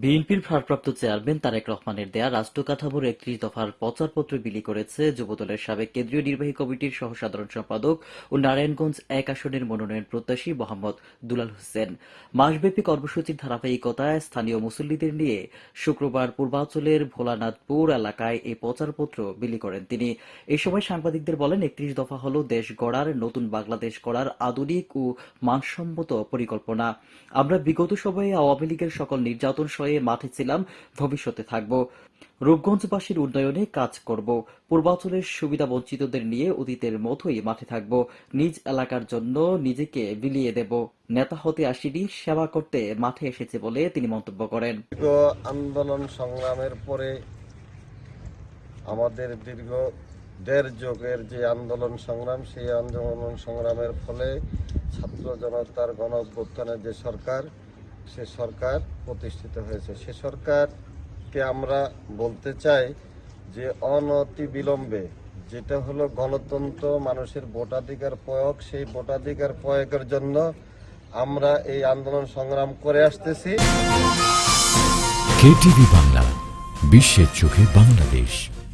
বিএনপির ভারপ্রাপ্ত চেয়ারম্যান তারেক রহমানের দেয়া রাষ্ট্র কাঠামোর ৩১ দফার প্রচারপত্র বিলি করেছে যুবদলের সাবেক কেন্দ্রীয় নির্বাহী কমিটির সহ সাধারণ সম্পাদক ও নারায়ণগঞ্জ ১ আসনের মনোনয়ন প্রত্যাশী মোহাম্মদ দুলাল হোসেন। মাসব্যাপী কর্মসূচির ধারাবাহিকতায় স্থানীয় মুসল্লিদের নিয়ে শুক্রবার পূর্বাঞ্চলের ভোলানাথপুর এলাকায় এই প্রচারপত্র বিলি করেন তিনি। এই সময় সাংবাদিকদের বলেন, ৩১ দফা হল দেশ গড়ার, নতুন বাংলাদেশ গড়ার আধুনিক ও মানসম্মত পরিকল্পনা। আমরা বিগত সময়ে আওয়ামী লীগের সকল নির্যাতন সয়ে মাঠে ছিলাম, ভবিষ্যতে থাকব। রূপগঞ্জবাসীর উন্নয়নে কাজ করব। পূর্বাঞ্চলের সুবিধা বঞ্চিতদের নিয়ে অতীতের মতোই মাঠে থাকব। নিজ এলাকার জন্য নিজেকে বিলিয়ে দেব। নেতা হতে আসিনি, সেবা করতে মাঠে এসেছে বলে তিনি মন্তব্য করেন। আন্দোলন সংগ্রামের পরে আমাদের দীর্ঘ ১.৫ যুগের যে আন্দোলন সংগ্রাম, সেই আন্দোলন সংগ্রামের ফলে ছাত্র জনতার গণ অভ্যুত্থানের যে সরকার, সে সরকার প্রতিষ্ঠিত হয়েছে। সে সরকারকে আমরা বলতে চাই যে অনতি বিলম্বে, যেটা হলো গণতন্ত্র, মানুষের ভোটাধিকার প্রয়োগ, সেই ভোটাধিকার প্রয়োগের জন্য আমরা এই আন্দোলন সংগ্রাম করে আসতেছি। কেটিভি বাংলা, বিশ্বের চোখে বাংলাদেশ।